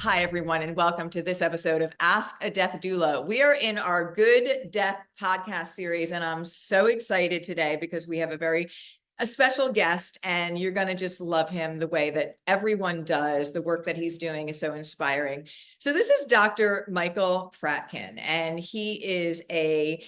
Hi, everyone, and welcome to this episode of Ask a Death Doula. We are in our Good Death podcast series, and I'm so excited today because we have a special guest, and you're going to just love him the way that everyone does. The work that he's doing is so inspiring. So this is Dr. Michael Fratkin, and he's a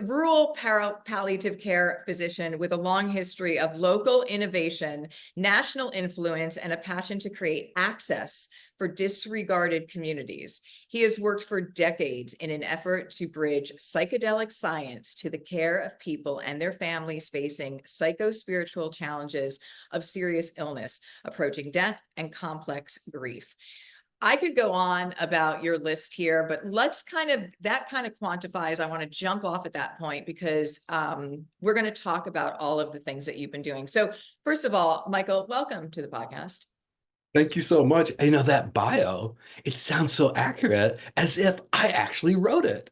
rural palliative care physician with a long history of local innovation, national influence, and a passion to create access for disregarded communities. He has worked for decades in an effort to bridge psychedelic science to the care of people and their families facing psycho-spiritual challenges of serious illness, approaching death, and complex grief. I could go on about your list here, but that kind of quantifies. I want to jump off at that point because we're going to talk about all of the things that you've been doing. So first of all, Michael, welcome to the podcast. Thank you so much. That bio, it sounds so accurate as if I actually wrote it.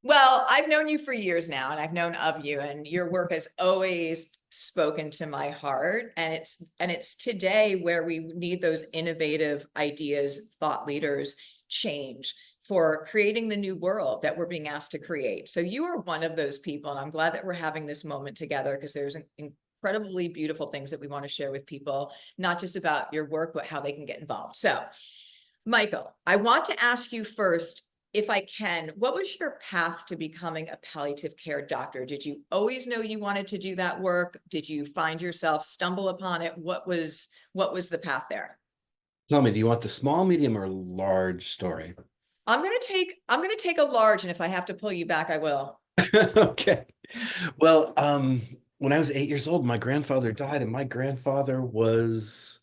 Well, I've known you for years now, and I've known of you, and your work has always spoken to my heart. And it's today where we need those innovative ideas, thought leaders change for creating the new world that we're being asked to create. So you are one of those people, and I'm glad that we're having this moment together because there's incredibly beautiful things that we want to share with people, not just about your work, but how they can get involved. So, Michael, I want to ask you first, if I can, what was your path to becoming a palliative care doctor? Did you always know you wanted to do that work? Did you find yourself stumble upon it? What was the path there? Tell me, do you want the small, medium, or large story? I'm gonna take a large, and if I have to pull you back, I will. Okay. Well, when I was 8 years old, my grandfather died, and my grandfather was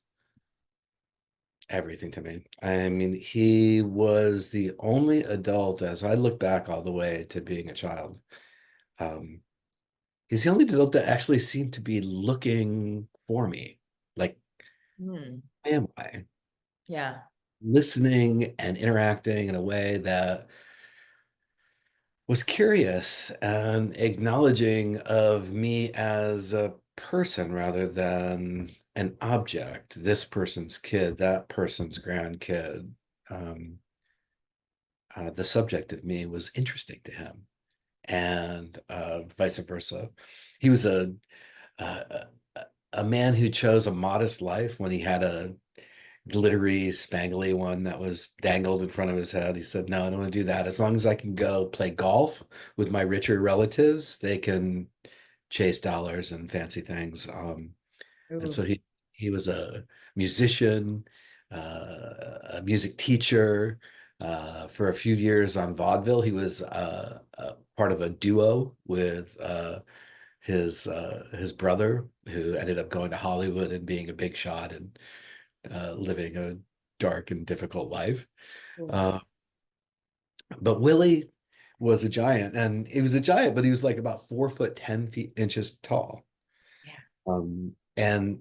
everything to me. I mean, he was the only adult, as I look back all the way to being a child. Um, he's the only adult that actually seemed to be looking for me. Like, Hmm. am I? Yeah. Listening and interacting in a way that was curious and acknowledging of me as a person rather than an object, this person's kid, that person's grandkid. Um, the subject of me was interesting to him, and vice versa. He was a, a man who chose a modest life when he had a glittery, spangly one that was dangled in front of his head. He said, "No, I don't want to do that. As long as I can go play golf with my richer relatives, they can chase dollars and fancy things." And Ooh. so he was a musician, a music teacher. For a few years on vaudeville, he was a part of a duo with his brother, who ended up going to Hollywood and being a big shot and living a dark and difficult life. Ooh. Uh, but Willie was a giant, and he was a giant, but he was like about 4 foot 10 inches tall. Yeah. And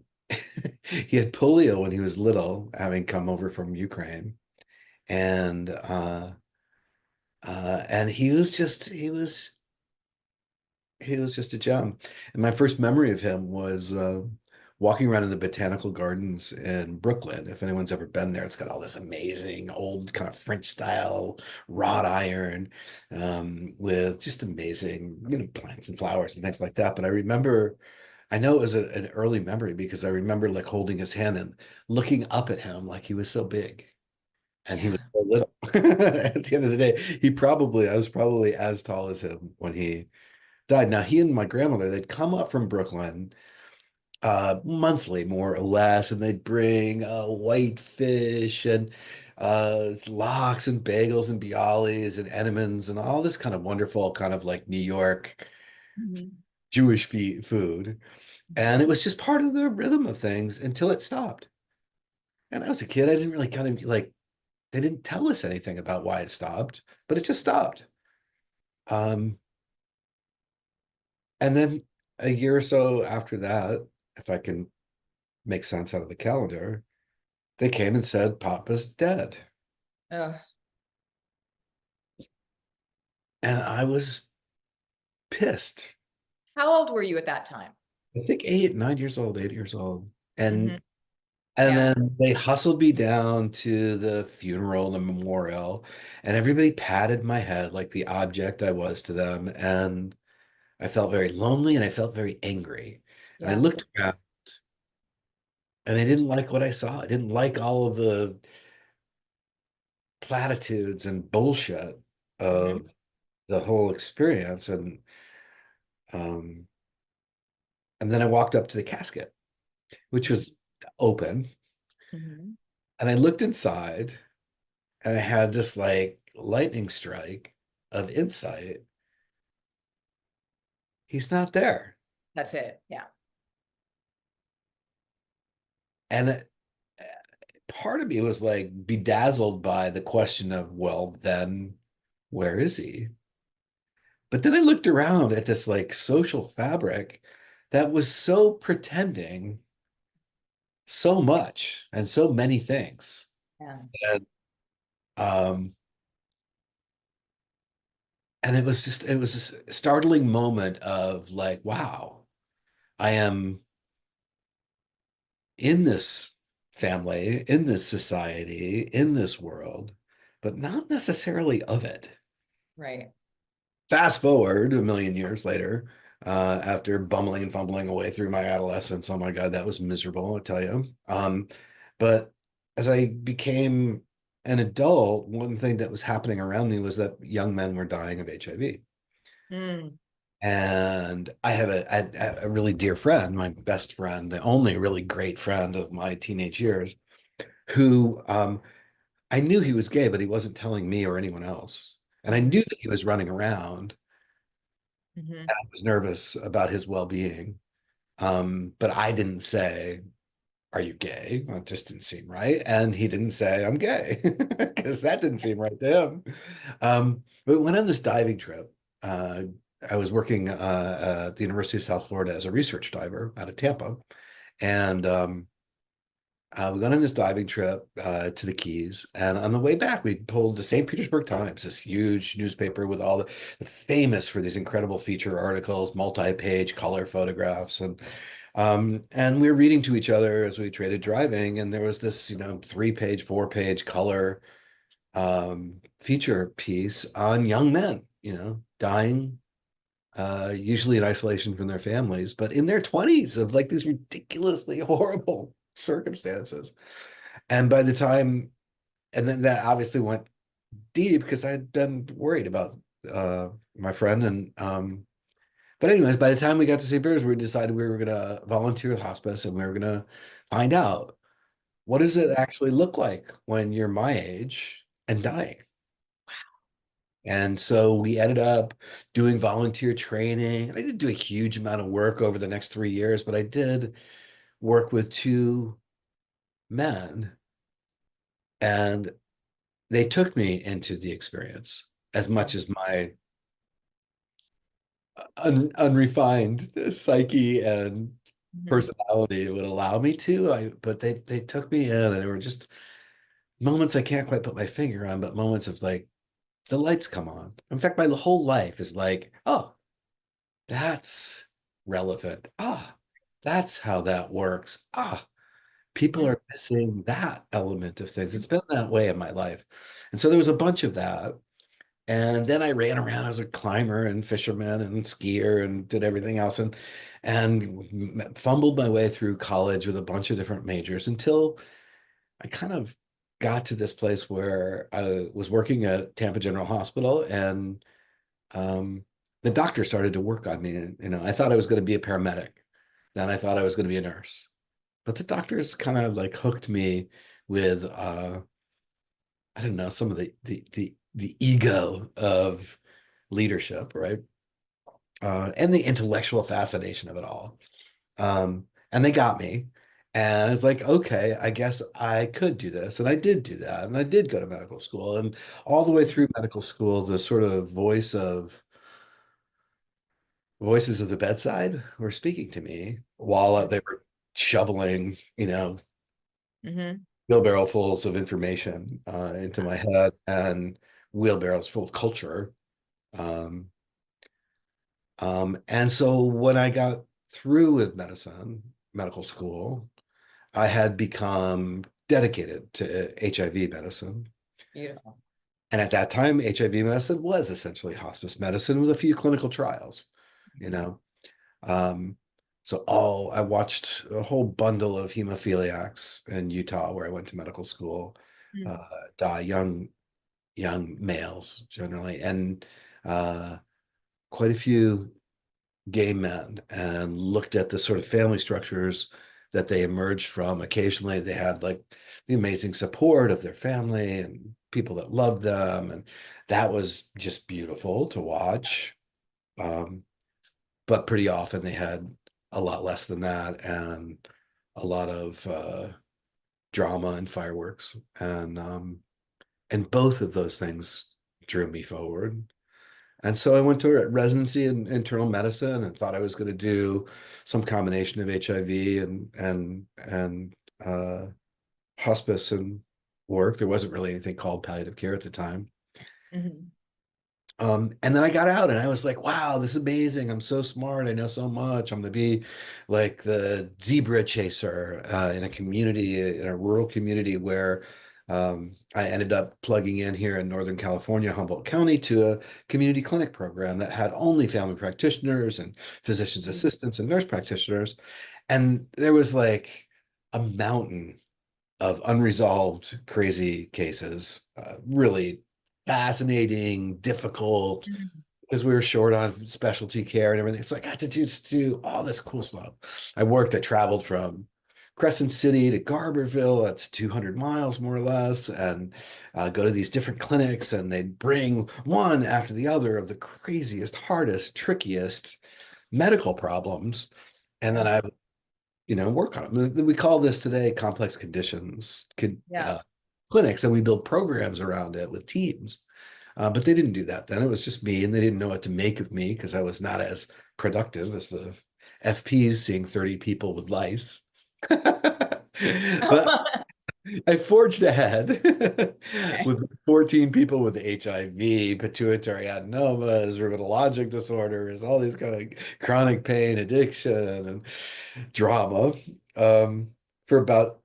he had polio when he was little, having come over from Ukraine, and he was just a gem. And my first memory of him was walking around in the botanical gardens in Brooklyn. If anyone's ever been there, it's got all this amazing old kind of French style wrought iron, with just amazing, plants and flowers and things like that. But I know it was an early memory because I remember like holding his hand and looking up at him like he was so big and he was Yeah. so little. At the end of the day, I was probably as tall as him when he died. Now, he and my grandmother, they'd come up from Brooklyn monthly, more or less, and they'd bring white fish and lox and bagels and bialys and Entenmann's and all this kind of wonderful, kind of like New York Mhm. Jewish food. And it was just part of the rhythm of things until it stopped. And I was a kid, I didn't really kind of like, they didn't tell us anything about why it stopped, but it just stopped. Um, and then a year or so after that, if I can make sense out of the calendar, they came and said Papa's dead. Ugh. And I was pissed. How old were you at that time? I think 8, 9 years old, 8 years old. Mhm. And And Yeah. then they hustled me down to the funeral, the memorial, and everybody patted my head like the object I was to them. And I felt very lonely and I felt very angry. And I Yeah. looked around and I didn't like what I saw. I didn't like all of the platitudes and bullshit Hmm. of the whole experience. Um, and then I walked up to the casket, which was open, Hmm. and I looked inside and I had this like lightning strike of insight. He's not there. That's it. Yeah. And part of me was like bedazzled by the question of, well, then where is he? But then I looked around at this like social fabric that was so pretending so much and so many things. Yeah. And um and it was this startling moment of like, wow, I am in this family, in this society, in this world, but not necessarily of it. Right. Fast forward a million years later, after bumbling and fumbling away through my adolescence. Oh my God, that was miserable, I tell you. But as I became an adult, one thing that was happening around me was that young men were dying of HIV. Mm. And I had a really dear friend, my best friend, the only really great friend of my teenage years, who I knew he was gay, but he wasn't telling me or anyone else. And I Hmm. knew that he was running around. Hmm. I was nervous about his well-being. But I didn't say, "Are you gay?" Well, it just didn't seem right. And he didn't say, "I'm gay," because that didn't seem right to him. But we went on this diving trip. Uh, I was working at the University of South Florida as a research diver out of Tampa. And we went on this diving trip to the Keys, and on the way back, we pulled the St. Petersburg Times, this huge newspaper with all the famous for these incredible feature articles, multi-page color photographs, and we were reading to each other as we traded driving, and there was this, 3-page, 4-page color feature piece on young men, dying, usually in isolation from their families, but in their 20s of like these ridiculously horrible circumstances. And by the time, and then that obviously went deep because I had been worried about my friend. But anyways, by the time we got to St. Petersburg, we decided we were going to volunteer at hospice and we were going to find out what does it actually look like when you're my age and dying. And so we ended up doing volunteer training. I didn't do a huge amount of work over the next 3 years, but I did work with two men, and they took me into the experience as much as my unrefined psyche and Hmm. personality would allow me to. But they took me in, and there were just moments I can't quite put my finger on, but moments of like the lights come on. In fact, my whole life is like, oh, that's relevant. Ah, that's how that works. Ah, people Hmm. are missing that element of things. It's been that way in my life. And so there was a bunch of that. And then I ran around as a climber and fisherman and skier and did everything else and fumbled my way through college with a bunch of different majors until I kind of got to this place where I was working at Tampa General Hospital, and um, the doctor started to work on me. And, I thought I was going to be a paramedic. Then I thought I was going to be a nurse. But the doctors kind of like hooked me with I don't know, some of the ego of leadership, right? And the intellectual fascination of it all. And they got me. And it's like, okay, I guess I could do this. And I did do that. And I did go to medical school. And all the way through medical school, the sort of voices of the bedside were speaking to me while they were shoveling, Hmm. wheelbarrowfuls of information into my head and wheelbarrows full of culture. Um, and so when I got through with medical school, I had become dedicated to HIV medicine. Beautiful. And at that time, HIV medicine was essentially hospice medicine with a few clinical trials, you Mhm. know. Um, I watched a whole bundle of hemophiliacs in Utah, where I went to medical school, uh, Mm. die, young males generally, and uh, quite a few gay men, and looked at the sort of family structures that they emerged from. Occasionally, they had like the amazing support of their family and people that loved them, and that was just beautiful to watch. Um, but pretty often they had a lot less than that, and a lot of drama and fireworks, and both of those things drew me forward. And so I went to a residency in internal medicine and thought I was going to do some combination of HIV and hospice and work. There wasn't really anything called palliative care at the time. Mhm. And then I got out and I was like, wow, this is amazing. I'm so smart. I know so much. I'm going to be like the zebra chaser in a community, in a rural community where I ended up plugging in here in Northern California, Humboldt County, to a community clinic program that had only family practitioners and physician's Mhm. assistants and nurse practitioners. And there was like a mountain of unresolved crazy cases, really fascinating, difficult, Mhm. because we were short on specialty care and everything. So I got to just do all this cool stuff. I traveled from Crescent City to Garberville, that's 200 miles more or less, and go to these different clinics, and they'd bring one after the other of the craziest, hardest, trickiest medical problems. And then Yeah. I work on them. We call this today complex conditions Yeah. clinics, and we build programs around it with teams. But they didn't do that then. It was just me, and they didn't know what to make of me because I was not as productive as the FPs seeing 30 people with lice. But I forged ahead Okay. with 14 people with HIV, pituitary adenomas, rheumatologic disorders, all these kind of chronic pain, addiction, and drama for about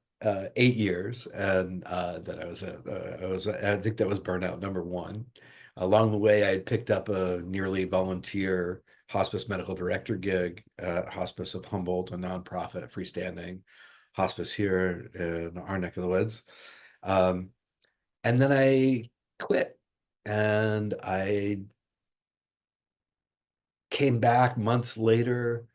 8 years, and then I think that was burnout number one. Along the way, I had picked up a nearly volunteer hospice medical director gig at Hospice of Humboldt, a nonprofit freestanding hospice here in our neck of the woods. Um, and then I quit, and I came back months later,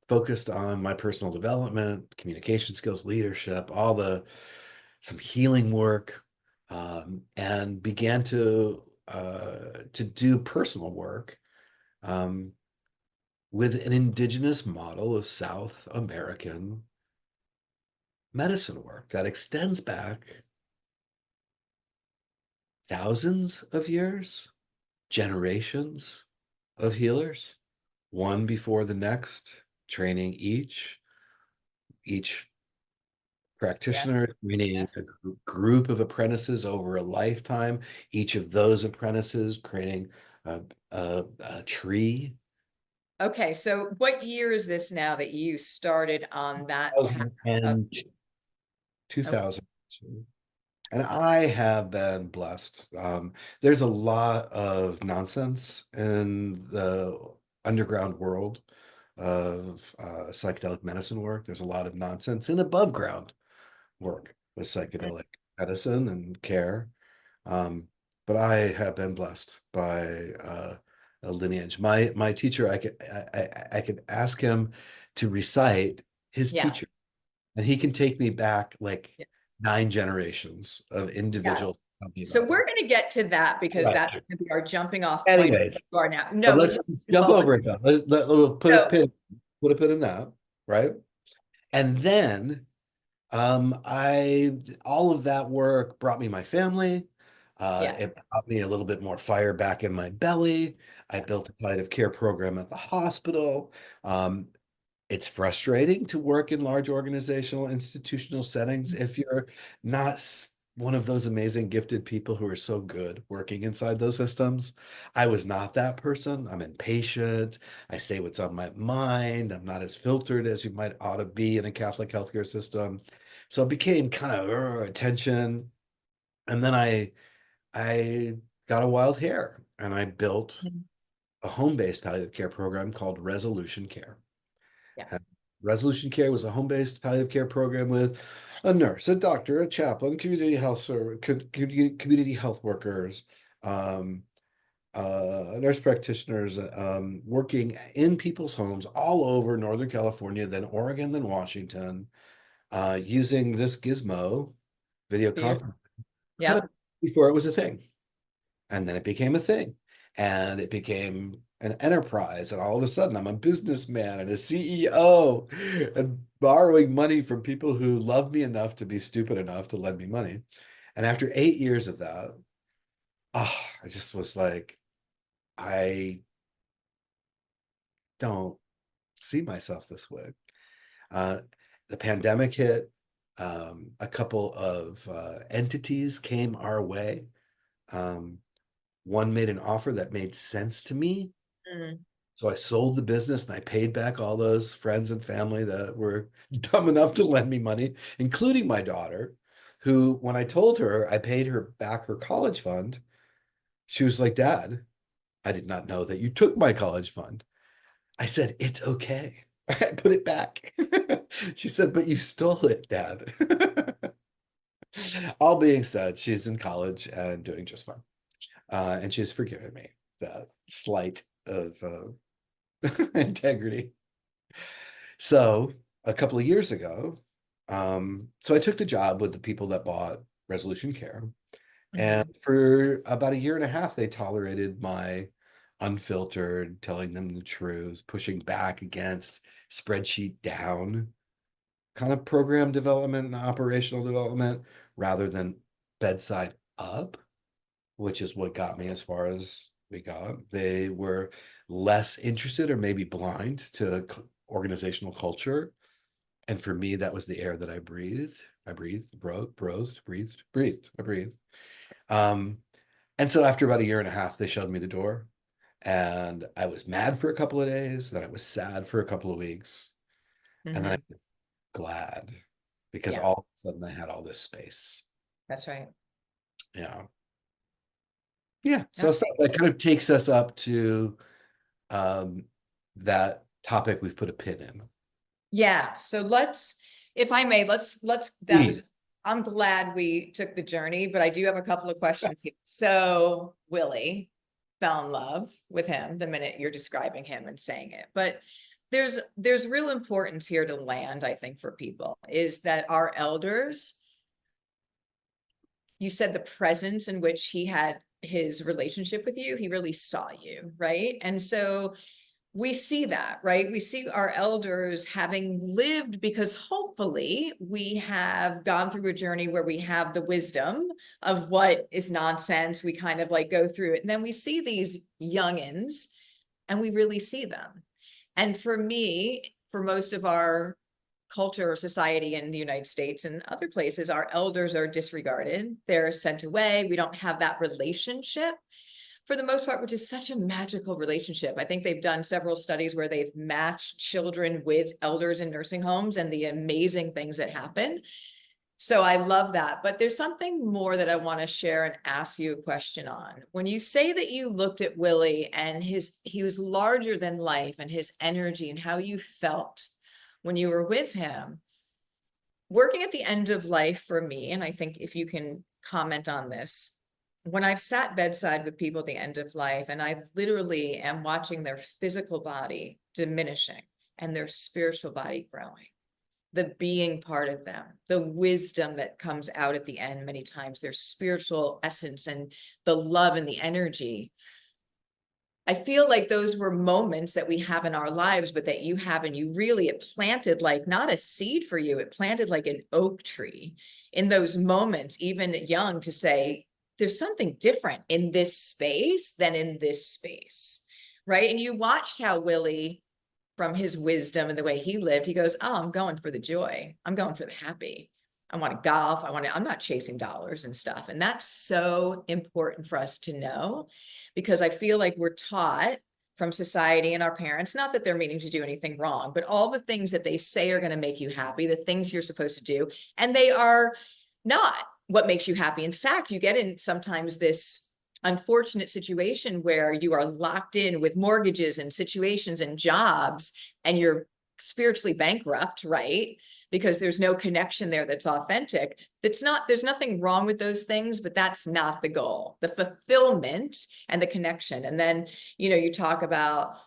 focused on my personal development, communication skills, leadership, some healing work, and began to do personal work um, with an indigenous model of South American medicine work that extends back thousands of years, generations of healers, one before the next, training each Yes. practitioner, training a Yes. group of apprentices over a lifetime, each of those apprentices creating a tree. Okay. So what year is this now that you started on that path of, And okay. 2000. And I have been blessed. There's a lot of nonsense in the underground world of psychedelic medicine work. There's a lot of nonsense in above ground work with psychedelic medicine and care. Um, but I have been blessed by a lineage. My teacher, I could ask him to recite his Yeah. teacher, and he can take me back like Yeah. 9 generations of Yeah. individuals talking So about we're them. going to get to that because Right. that's going to be our jumping off point of Anyways, where you are now. but No, let's jump well, over it though. We'll so put a pin in that, right? And then I all of that work brought me my family. yeah. It brought me a little bit more fire back in my belly. I built a palliative care program at the hospital. Um, it's frustrating to work in large organizational institutional settings if you're not one of those amazing gifted people who are so good working inside those systems. I was not that person. I'm impatient. I say what's on my mind. I'm not as filtered as you might ought to be in a Catholic healthcare system. So it became kind of attention. And then I got a wild hair and I built Mhm. a home-based palliative care program called Resolution Care. Yeah. And Resolution Care was a home-based palliative care program with a nurse, a doctor, a chaplain, community health workers, um, nurse practitioners, working in people's homes all over Northern California, then Oregon, then Washington, using this gizmo video Beautiful. conference kind of Yep. before it was a thing. And then it became a thing. And it became an enterprise. And all of a sudden, I'm a businessman and a CEO and borrowing money from people who love me enough to be stupid enough to lend me money. And after 8 years of that, I just was like, I don't see myself this way. Uh, the pandemic hit. A couple of entities came our way. Um, One made an offer that made sense to me. Mhm. So I sold the business and I paid back all those friends and family that were dumb enough to lend me money, including my daughter, who, when I told her I paid her back her college fund, she was like, Dad, I did not know that you took my college fund. I said, it's okay. I put it back. She said, but you stole it, Dad. All being said, she's in college and doing just fine. And she's forgiven me that slight of integrity. So a couple of years ago, so I took the job with the people that bought Resolution Care. And Mhm. for about a year and a half, they tolerated my unfiltered, telling them the truth, pushing back against spreadsheet down kind of program development and operational development rather than bedside up, which is what got me as far as we got. They were less interested or maybe blind to organizational culture. And for me, that was the air that I breathed. I breathed, breathed. I breathed. Um, and so after about a year and a half, they showed me the door. And I was mad for a couple of days. Then I was sad for a couple of weeks. And then I Mhm. was glad because Yeah, all of a sudden I had all this space. that's right. Yeah. Yeah. So, so Okay. that kind of takes us up to um, that topic we've put a pin in. Yeah, so let's, if I may, that was, Please. I'm glad we took the journey, but I do have a couple of questions here. So Willie fell in love with him the minute you're describing him and saying it. But there's real importance here to land, I think, for people, is that our elders, you said the presence in which he had his relationship with you, he really saw you, right? And so we see that, right? We see our elders having lived because hopefully we have gone through a journey where we have the wisdom of what is nonsense. We kind of like go through it. And then we see these youngins and we really see them. And for me, for most of our culture or society in the United States and other places, our elders are disregarded. They're sent away. We don't have that relationship for the most part, which is such a magical relationship. I think they've done several studies where they've matched children with elders in nursing homes and the amazing things that happen. So I love that. But there's something more that I want to share and ask you a question on. When you say that you looked at Willie and he was larger than life and his energy and how you felt when you were with him, working at the end of life for me, and I think if you can comment on this, when I've sat bedside with people at the end of life and I literally am watching their physical body diminishing and their spiritual body growing, the being part of them, the wisdom that comes out at the end, many times, their spiritual essence and the love and the energy. I feel like those were moments that we have in our lives, but that you have, and you really, it planted like not a seed for you, it planted like an oak tree in those moments, even young, to say, there's something different in this space than in this space. Right. And you watched how Willie, from his wisdom and the way he lived, he goes, oh, I'm going for the joy. I'm going for the happy. I want to golf. I'm not chasing dollars and stuff. And that's so important for us to know, because I feel like we're taught from society and our parents, not that they're meaning to do anything wrong, but all the things that they say are going to make you happy, the things you're supposed to do, and they are not what makes you happy. In fact, you get in sometimes this unfortunate situation where you are locked in with mortgages and situations and jobs, and you're spiritually bankrupt, right? Because there's no connection there that's authentic. There's nothing wrong with those things, but that's not the goal. The fulfillment and the connection. And then, you talk about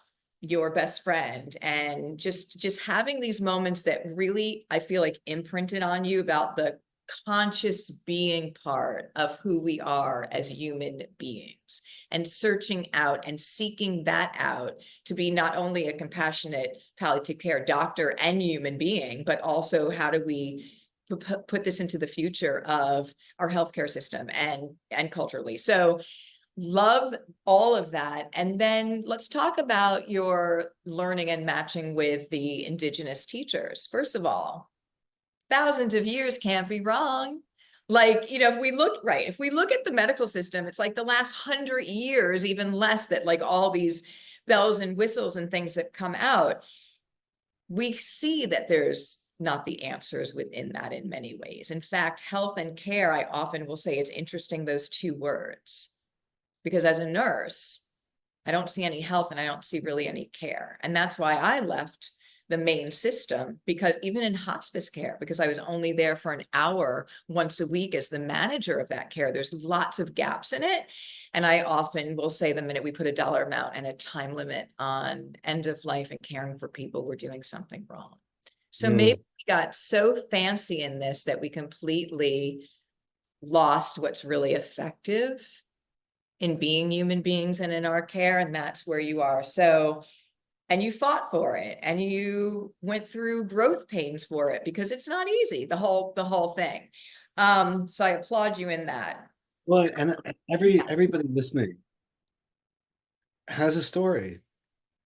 your best friend and just having these moments that really, I feel like, imprinted on you about the conscious being part of who we are as human beings, and searching out and seeking that out to be not only a compassionate palliative care doctor and human being, but also how do we put this into the future of our healthcare system and culturally. So love all of that. And then let's talk about your learning and matching with the Indigenous teachers. First of all, thousands of years can't be wrong. Like, if we look at the medical system, it's like the last 100 years, even less, that like all these bells and whistles and things that come out, we see that there's not the answers within that in many ways. In fact, health and care, I often will say it's interesting, those two words, because as a nurse, I don't see any health and I don't see really any care. And that's why I left the main system, because even in hospice care, because I was only there for an hour once a week as the manager of that care, there's lots of gaps in it. And I often will say the minute we put a dollar amount and a time limit on end of life and caring for people, we're doing something wrong. So maybe we got so fancy in this that we completely lost what's really effective in being human beings and in our care. And that's where you are. So, and you fought for it and you went through growth pains for it, because it's not easy, the whole thing. So I applaud you in that. Well, and everybody listening has a story,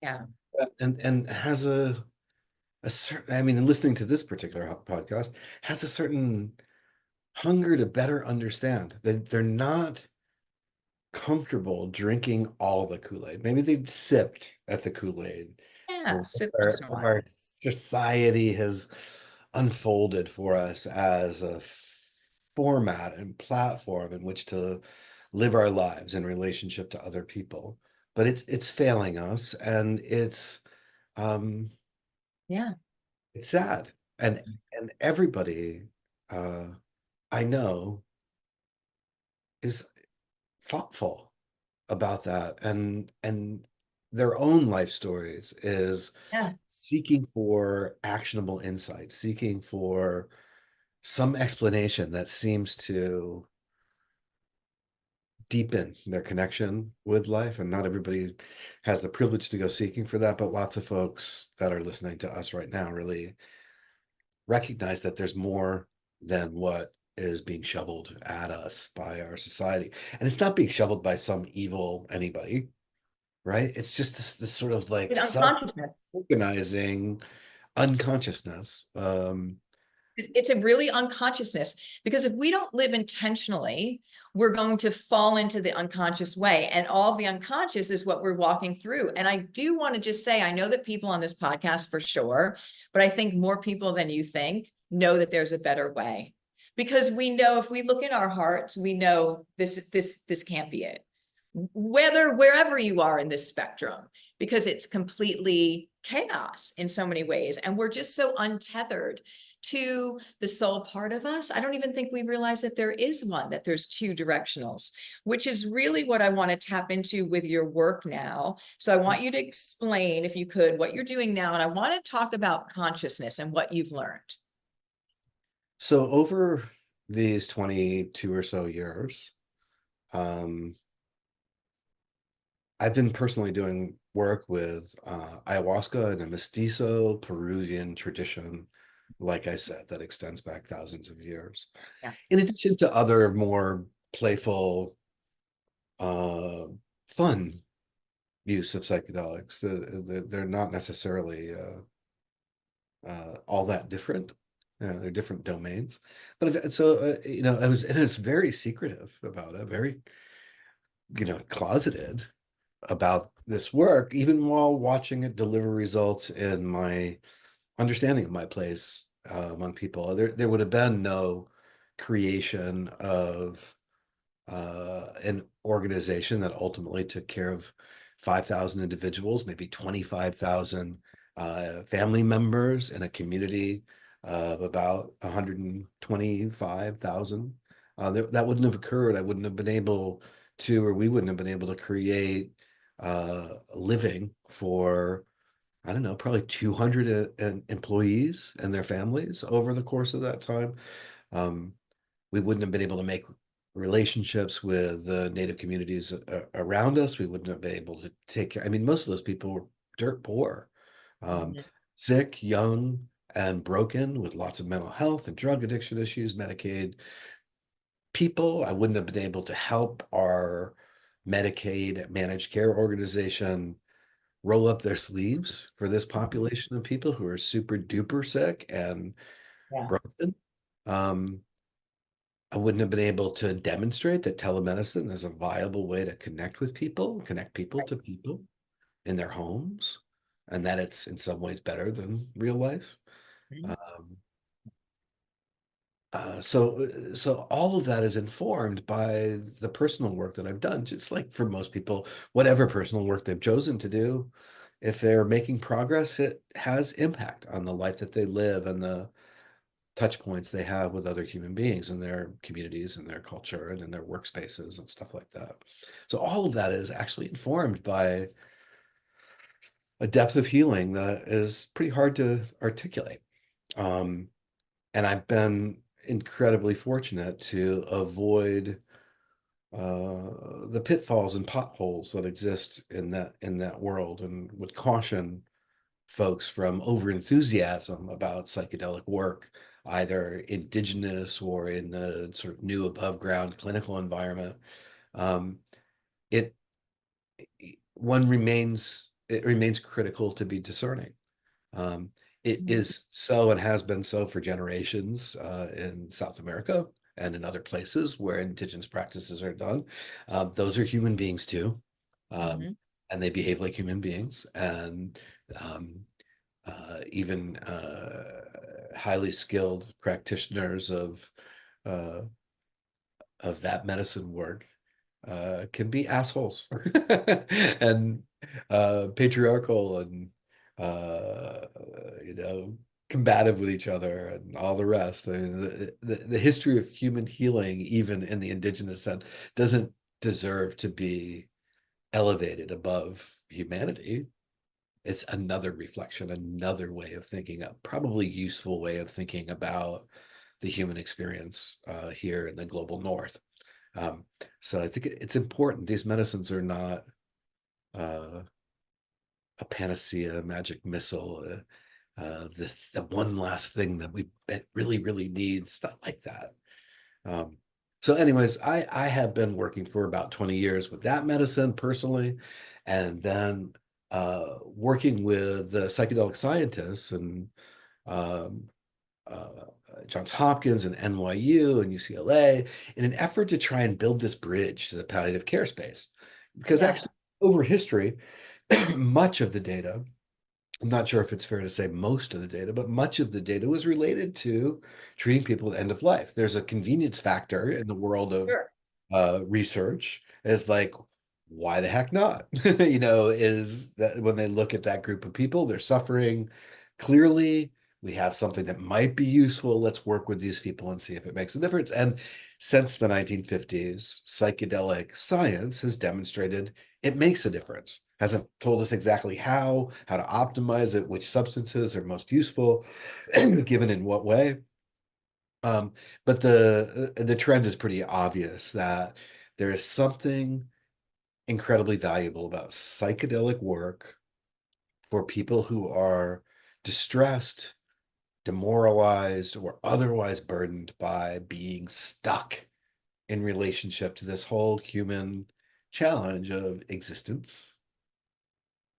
Yeah. and has a certain, I mean, and listening to this particular podcast has a certain hunger to better understand that they're not comfortable drinking all the Kool-Aid. Maybe they've sipped at the Kool-Aid Yeah. for Sip what once in a while. our society has unfolded for us as a format and platform in which to live our lives in relationship to other people. But it's failing us, and um Yeah. it's sad. And everybody uh I know is thoughtful about that, and their own life stories is Yeah. seeking for actionable insight, seeking for some explanation that seems to deepen their connection with life. And not everybody has the privilege to go seeking for that, but lots of folks that are listening to us right now really recognize that there's more than what is being shoveled at us by our society. And it's not being shoveled by some evil anybody, right? It's just this sort of like With unconsciousness. self-organizing unconsciousness. It's a really unconsciousness, because if we don't live intentionally, we're going to fall into the unconscious way. And all of the unconscious is what we're walking through. And I do want to just say, I know that people on this podcast for sure, but I think more people than you think know that there's a better way. Because we know, if we look in our hearts, we know this can't be it. Wherever you are in this spectrum, because it's completely chaos in so many ways. And we're just so untethered to the soul part of us. I don't even think we realize that there is one, that there's two directionals, which is really what I want to tap into with your work now. So I want you to explain, if you could, what you're doing now. And I want to talk about consciousness and what you've learned. So over these 22 or so years, um, I've been personally doing work with ayahuasca and a mestizo Peruvian tradition, like I said, that extends back thousands of years. Yeah. In addition to other more playful, uh, fun use of psychedelics, they're not necessarily all that different. They're different domains, but so it was very secretive about it, very closeted. about this work, even while watching it deliver results in my understanding of my place among people. There would have been no creation of an organization that ultimately took care of 5,000 individuals, maybe 25,000 family members in a community of about 125,000. That wouldn't have occurred. I wouldn't have been able to, or we wouldn't have been able to create a living for, I don't know, probably 200 employees and their families over the course of that time. Um, we wouldn't have been able to make relationships with the native communities around us. We wouldn't have been able to take care. I mean, most of those people were dirt poor, um, Mhm. sick, young, and broken with lots of mental health and drug addiction issues, Medicaid people. I wouldn't have been able to help our Medicaid managed care organization roll up their sleeves for this population of people who are super duper sick and Yeah. broken. Um, I wouldn't have been able to demonstrate that telemedicine is a viable way to connect people to people in their homes, and that it's in some ways better than real life. Mhm. Um, so all of that is informed by the personal work that I've done, just like for most people, whatever personal work they've chosen to do, if they're making progress, it has impact on the life that they live and the touch points they have with other human beings in their communities and their culture and in their workspaces and stuff like that. So all of that is actually informed by a depth of healing that is pretty hard to articulate. Um, and I've been incredibly fortunate to avoid the pitfalls and potholes that exist in that world, and would caution folks from over enthusiasm about psychedelic work, either indigenous or in the sort of new above ground clinical environment. Um, it it remains critical to be discerning. Um, it Mhm. is so and has been so for generations in South America and in other places where indigenous practices are done. Those are human beings too, um, Mhm. and they behave like human beings. And um, even highly skilled practitioners uh, of that medicine work can be assholes and patriarchal and uh, you know, combative with each other and all the rest. I mean, the history of human healing, even in the indigenous sense, doesn't deserve to be elevated above humanity. It's another reflection, another way of thinking, a probably useful way of thinking about the human experience here in the global north. Um, so I think it's important. These medicines are not uh, a panacea, a magic missile, the one last thing that we really, really need. It's not like that. Um, so, anyways, I have been working for about 20 years with that medicine personally, and then working with the psychedelic scientists and um, uh, Johns Hopkins and NYU and UCLA in an effort to try and build this bridge to the palliative care space. Because Yeah. actually, over history, much of the data, I'm not sure if it's fair to say most of the data, but much of the data was related to treating people at end of life. There's a convenience factor in the world of Sure. research is like, why the heck not? You know, is that when they look at that group of people, they're suffering. Clearly, we have something that might be useful. Let's work with these people and see if it makes a difference. And since the 1950s, psychedelic science has demonstrated it makes a difference. Hasn't told us exactly how to optimize it, which substances are most useful, given in what way. Um, but the trend is pretty obvious that there is something incredibly valuable about psychedelic work for people who are distressed, demoralized, or otherwise burdened by being stuck in relationship to this whole human challenge of existence.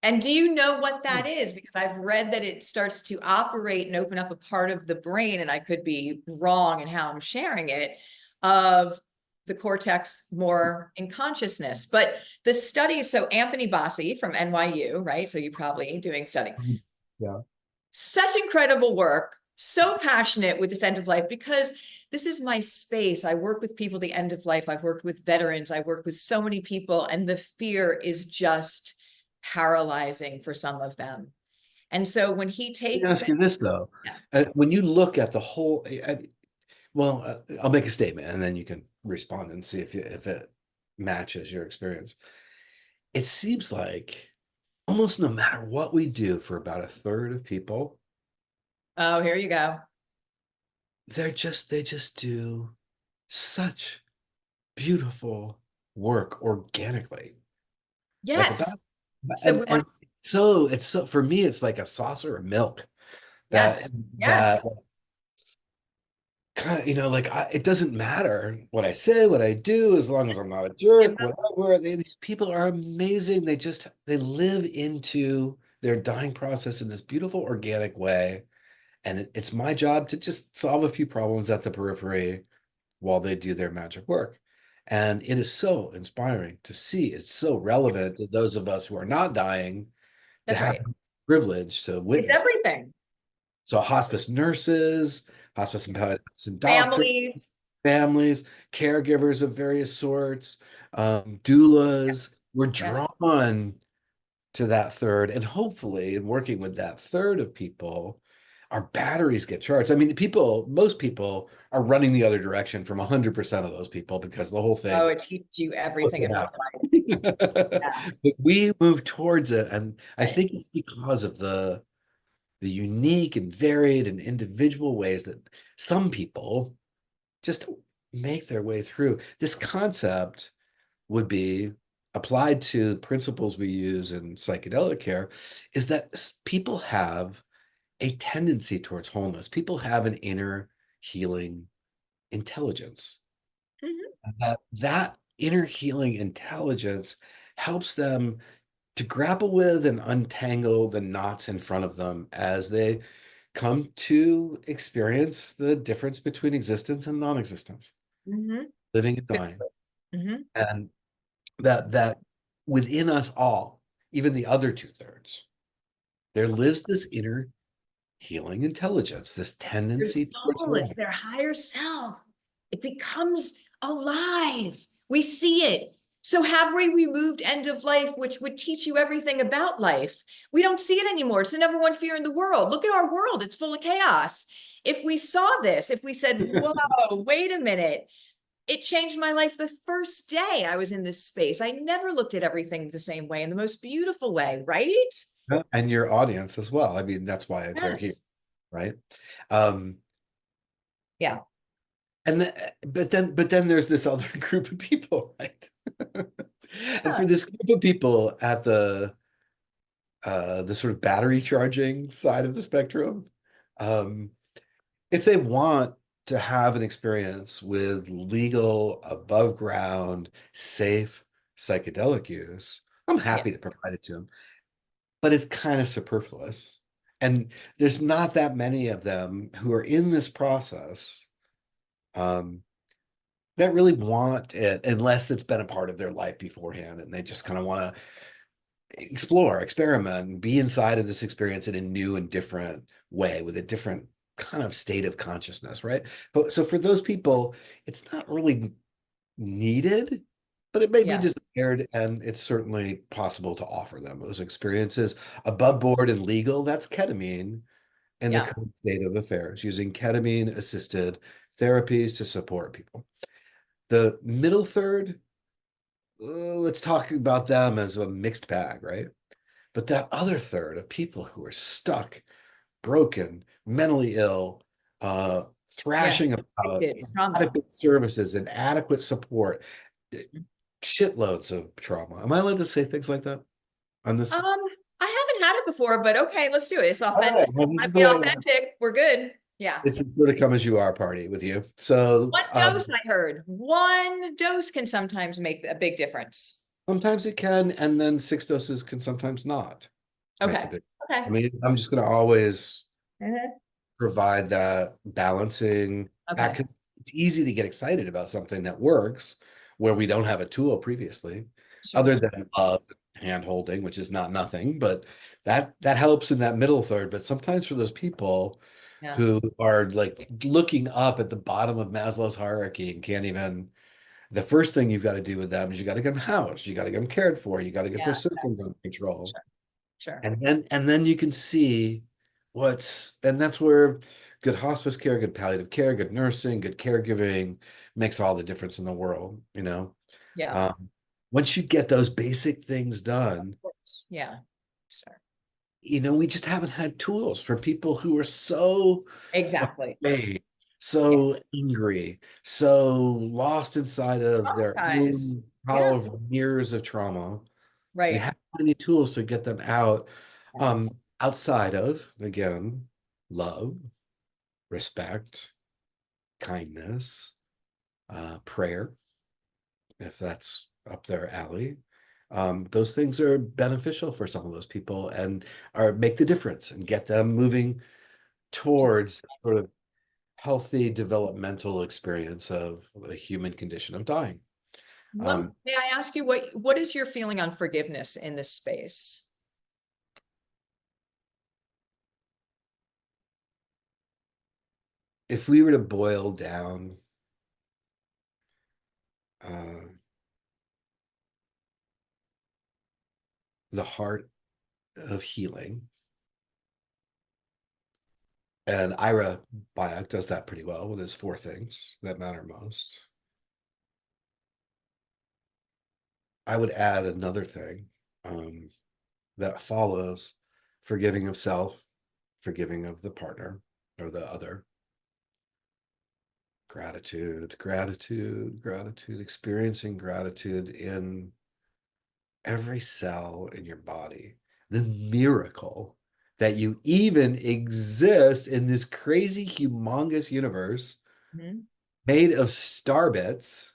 And do you know what that is? Because I've read that it starts to operate and open up a part of the brain, and I could be wrong in how I'm sharing it, of the cortex more in consciousness. But the studies, so Anthony Bossi from NYU, right? So you're probably doing study. Yeah. Such incredible work, so passionate with this end of life, because this is my space. I work with people at the end of life. I've worked with veterans. I work with so many people, and the fear is just paralyzing for some of them. And so when he Let me takes ask them, you this though. yeah. When you look at the whole, I'll make a statement and then you can respond and see if it matches your experience. It seems like almost no matter what we do for about a third of people, Oh, here you go. they just do such beautiful work organically. Like Yes. about So we want and to, so it's so for me, it's like a saucer of milk that yes, that yes. kind of, like it doesn't matter what I say, what I do, as long as I'm not a jerk, whatever. These people are amazing. They live into their dying process in this beautiful organic way. And it's my job to just solve a few problems at the periphery while they do their magic work. And it is so inspiring to see. It's so relevant to those of us who are not dying to That's have right. the privilege to It's witness. everything. So hospice nurses, hospice and palliative doctors, Families. families, caregivers of various sorts, doulas, we're Yeah. drawn to that third. And hopefully, in working with that third of people, our batteries get charged. I mean, most people are running the other direction from 100% of those people because the whole Oh, thing it teaches you puts everything it about out. life. Yeah. But we move towards it. And I Right. think it's because of the unique and varied and individual ways that some people just make their way through. This concept would be applied to principles we use in psychedelic care is that people have a tendency towards wholeness. People have an inner healing intelligence. Mhm. That inner healing intelligence helps them to grapple with and untangle the knots in front of them as they come to experience the difference between existence and non-existence, Mhm. living and dying. Mhm. And that within us all, even the other two-thirds, there lives this inner healing intelligence, this Their tendency towards soul, it's wholeness. their higher self. It becomes alive. We see it. So have we removed end of life, which would teach you everything about life? We don't see it anymore. It's the number one fear in the world. Look at our world. It's full of chaos. If we saw this, if we said, whoa, wait a minute, it changed my life the first day I was in this space. I never looked at everything the same way, in the most beautiful way, right? And your audience as well. I mean, that's why they're here, Yes. right? Um, Yeah. but then there's this other group of people, right? And for this group of people at the sort of battery charging side of the spectrum, um, if they want to have an experience with legal, above ground, safe psychedelic use, I'm Yeah. happy to provide it to them, but it's kind of superfluous. And there's not that many of them who are in this process um, that really want it unless it's been a part of their life beforehand and they just kind of want to explore, experiment, and be inside of this experience in a new and different way with a different kind of state of consciousness, right? But so for those people, it's not really needed, but it may be Yeah. desired, and it's certainly possible to offer them those experiences above board and legal. That's ketamine in the Yeah. current state of affairs, using ketamine assisted therapies to support people. The middle third, let's talk about them as a mixed bag, right? But that other third of people who are stuck, broken, mentally ill, Yes. thrashing about Addicted, trauma. inadequate services, inadequate support, shitloads of trauma. Am I allowed to say things like that on this? Um, I haven't had it before, but okay, let's do it. It's All authentic. right. Well, this I is the mean, way authentic. We're good. Yeah. it's a sort of come as you are party with you. So One dose, I heard. One dose can sometimes make a big difference. sometimes it can, and then six doses can sometimes not make a Okay. big. I Okay. mean, I'm just going to always Mhm. provide that balancing Okay. act it's easy to get excited about something that works where we don't have a tool previously, other Sure. than hand holding, which is not nothing, but that helps in that middle third. But sometimes for those people Yeah. who are like looking up at the bottom of Maslow's hierarchy and can't even, the first thing you've got to do with them is you got to get them housed, you got to get them cared for, you got to get their Yeah. symptoms under control. Sure. Sure. And then you can see and that's where good hospice care, good palliative care, good nursing, good caregiving makes all the difference in the world, you know. Yeah. Of Um, Once you get those basic things done, course. Yeah. Sure. we just haven't had tools for people who are so Exactly. afraid, Yeah. so angry, so lost inside of their Traumatized. own Yeah. hollow years of trauma. We Right. have any tools to get them out, Yeah. um, outside of, again, love, respect, kindness, prayer, if that's up their alley. Those things are beneficial for some of those people and are make the difference and get them moving towards sort of healthy developmental experience of the human condition of dying. Um, May I ask you what is your feeling on forgiveness in this space? if we were to boil down uh, the heart of healing, and Ira Byock does that pretty well with his four things that matter most. I would add another thing um, that follows forgiving of self, forgiving of the partner or the other, gratitude, gratitude, gratitude, experiencing gratitude in every cell in your body. The miracle that you even exist in this crazy, humongous universe Mhm. made of star bits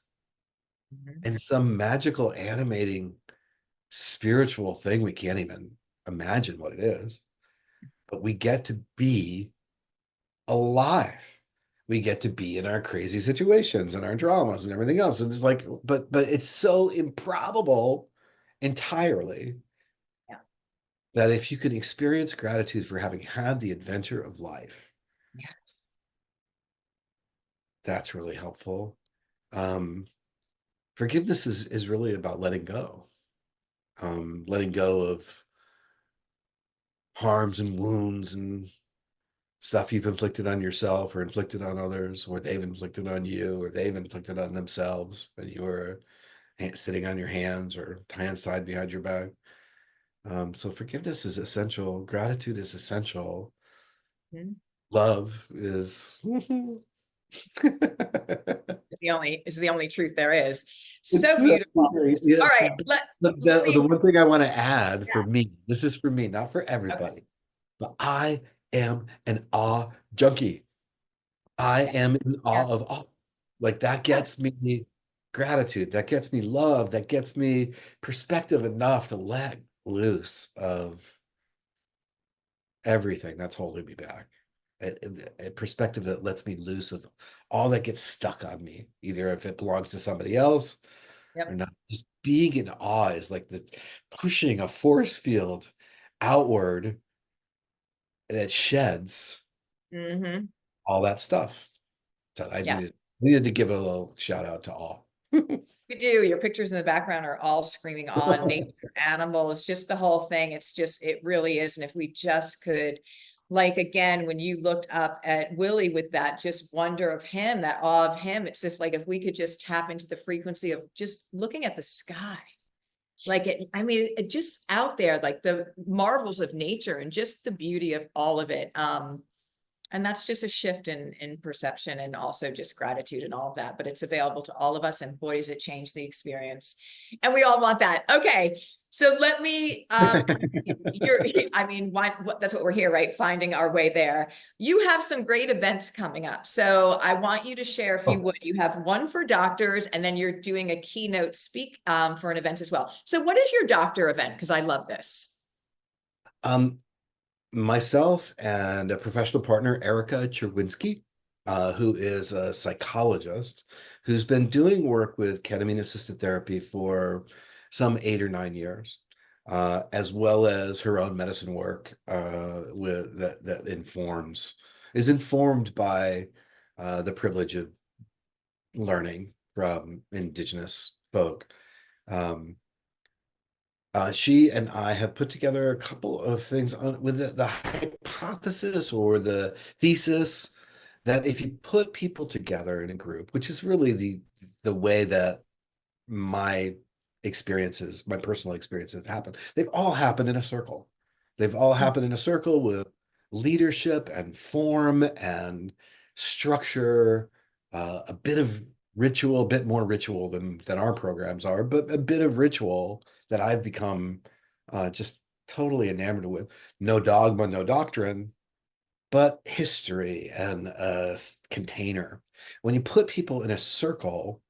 Mhm. and some magical animating spiritual thing we can't even imagine what it is, but we get to be alive. We get to be in our crazy situations and our dramas and everything else. And it's like, but it's so improbable entirely Yeah. that if you can experience gratitude for having had the adventure of life, Yes. that's really helpful. Um, Forgiveness is really about letting go of harms and wounds and stuff you've inflicted on yourself or inflicted on others, or they've inflicted on you, or they've inflicted on themselves, and you were sitting on your hands or hands tied behind your back. So forgiveness is essential. Gratitude is essential. Mhm. Love is Is the only truth there is. it's So beautiful. yeah, All right, let the me, one thing I want to add for yeah, me, this is for me, not for okay. everybody, but I am an awe junkie. I Yeah, am in yeah, awe of awe. Like that yeah, gets me gratitude, that gets me love, that gets me perspective enough to let loose of everything that's holding me back. A perspective that lets me loose of all that gets stuck on me, either if it belongs to somebody else or yep. not. Just being in awe is like the pushing a force field outward that sheds Hmm. all that stuff. So I Yeah, needed to give a little shout out to awe. you do. Your pictures in the background are all screaming on nature, animals, just the whole thing. It's just, it really is. And if we just could, like, again, when you looked up at Willie with that just wonder of him, that awe of him, it's if like, if we could just tap into the frequency of just looking at the sky. Like it, I mean, it just out there, like the marvels of nature and just the beauty of all of it. And that's just a shift in perception and also just gratitude and all of that. But it's available to all of us, and boy, does it change the experience. And we all want that. Okay. So let me you're I mean, that's what we're here, right? Finding our way there. You have some great events coming up. So I want you to share, if you Oh, would. You have one for doctors, and then you're doing a keynote speak for an event as well. So what is your doctor event? Because I love this. myself and a professional partner, Erica Cherwinski, who is a psychologist who's been doing work with ketamine assisted therapy for some 8 or 9 years, as well as her own medicine work with that is informed by the privilege of learning from Indigenous folk. Um, she and I have put together a couple of things with the hypothesis or the thesis that if you put people together in a group, which is really the way that my my personal experiences have happened, they've all happened in a circle. They've all happened in a circle with leadership and form and structure, a bit of ritual, a bit more ritual than our programs are, but a bit of ritual that I've become just totally enamored with. No dogma, no doctrine, but history and a container. When you put people in a circle,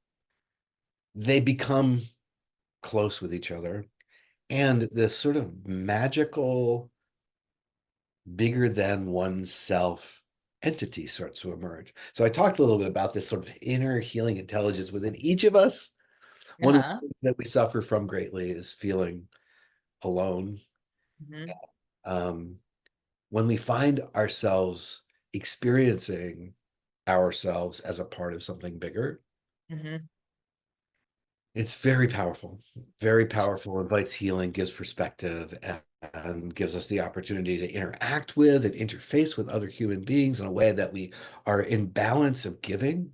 they become close with each other. And this sort of magical, bigger than oneself entity starts to emerge. So I talked a little bit about this sort of inner healing intelligence within each of us. One of Uh-huh. the things that we suffer from greatly is feeling alone. Mhm. Um, when we find ourselves experiencing ourselves as a part of something bigger, Mhm. it's very powerful, invites healing, gives perspective, and gives us the opportunity to interact with and interface with other human beings in a way that we are in balance of giving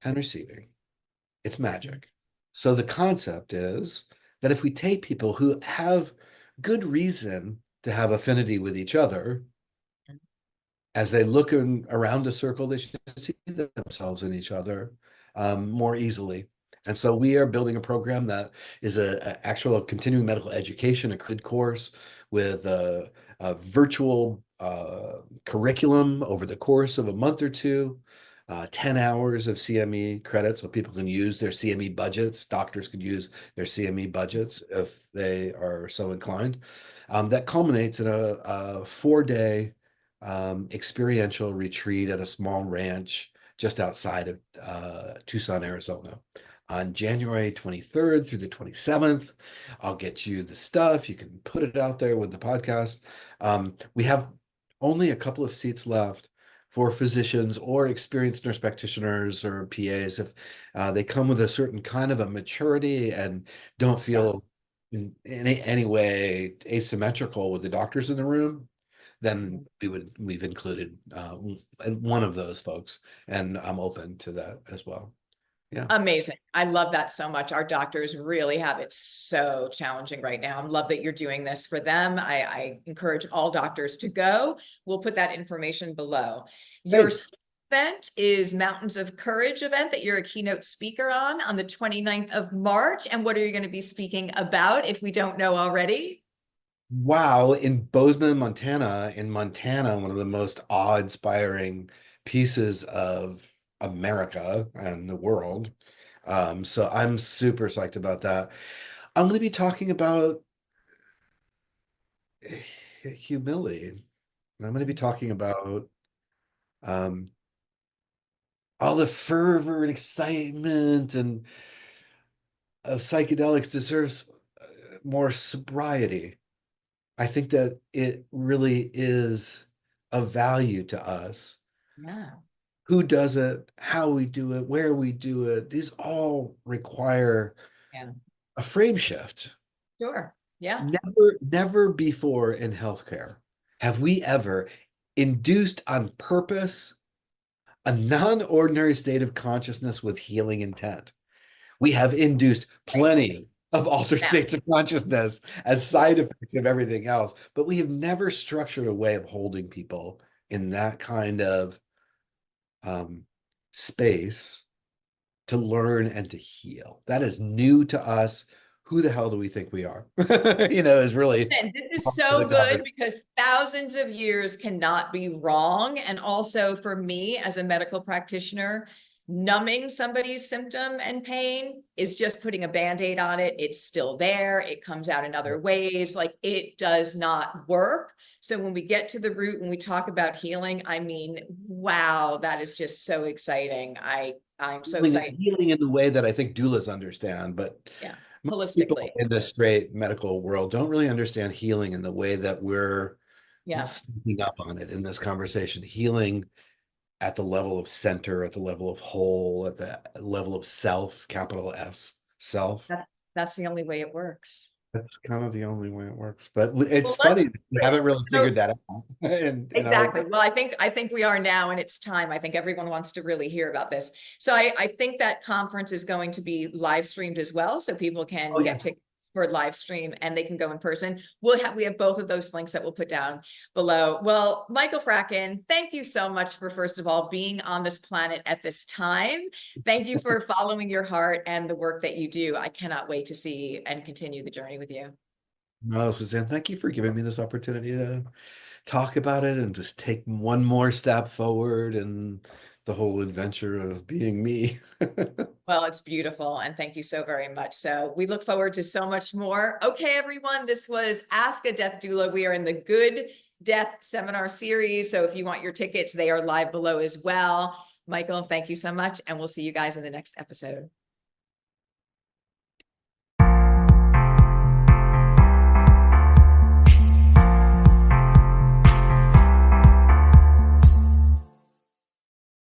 and receiving. It's magic. So the concept is that if we take people who have good reason to have affinity with each other, as they look around a circle, they should see themselves in each other more easily. And so we are building a program that is a actual continuing medical education, a credit course with a virtual curriculum over the course of a month or two, 10 hours of CME credit, so people can use their CME budgets. Doctors could use their CME budgets if they are so inclined. That culminates in a 4-day experiential retreat at a small ranch just outside of Tucson, Arizona. On January 23rd through the 27th, I'll get you the stuff. You can put it out there with the podcast. We have only a couple of seats left for physicians or experienced nurse practitioners or PAs if they come with a certain kind of a maturity and don't Yeah. feel in any way asymmetrical with the doctors in the room, then we've included one of those folks, and I'm open to that as well. Yeah. Amazing. I love that so much. Our doctors really have it so challenging right now. I love that you're doing this for them. I encourage all doctors to go. We'll put that information below. Your Great. event is Mountains of Courage event that you're a keynote speaker on the 29th of March. And what are you going to be speaking about if we don't know already? Wow, in Bozeman, Montana, one of the most awe-inspiring pieces of America and the world. So I'm super psyched about that. I'm going to be talking about humility. And I'm going to be talking about um, all the fervor and excitement and of psychedelics deserves more sobriety. I think that it really is of value to us. Yeah, Who does it, how we do it, where we do it, these all require yeah, a frame shift. sure. Yeah. Never before in healthcare have we ever induced on purpose a non-ordinary state of consciousness with healing intent. We have induced Right. plenty of altered Yeah. states of consciousness as Yeah. side effects of everything else, but we have never structured a way of holding people in that kind of um, space to learn and to heal. That is new to us. Who the hell do we think we are? Is really And this is the so good conversation. because thousands of years cannot be wrong. And also for me as a medical practitioner, numbing somebody's symptom and pain is just putting a Band-Aid on it. It's still there. It comes out in other ways. Like it does not work. So when we get to the root, when we talk about healing, I mean, wow, that is just so exciting. I'm so excited. Healing in the way that I think doulas understand, but Yeah, most people holistically. in the straight medical world don't really understand healing in the way that we're Yeah, sneaking up on it in this conversation. Healing at the level of center, at the level of whole, at the level of self, capital S, self. that's the only way it works. That's kind of the only way it works. But Well, it's funny let's that we haven't really so figured that out in our. exactly. Well, I think we are now, and it's time. I think everyone wants to really hear about this. So I think that conference is going to be live streamed as well, so people can Oh yeah. get tickets for live stream and they can go in person. We have both of those links that we'll put down below. Well, Michael Fratkin, thank you so much for, first of all, being on this planet at this time. Thank you for following your heart and the work that you do. I cannot wait to see and continue the journey with you. No, Suzanne, thank you for giving me this opportunity to talk about it and just take one more step forward in the whole adventure of being me. Well, it's beautiful. And thank you so very much. So we look forward to so much more. Okay, everyone, this was Ask a Death Doula. We are in the Good Death Seminar series. So if you want your tickets, they are live below as well. Michael, thank you so much. And we'll see you guys in the next episode.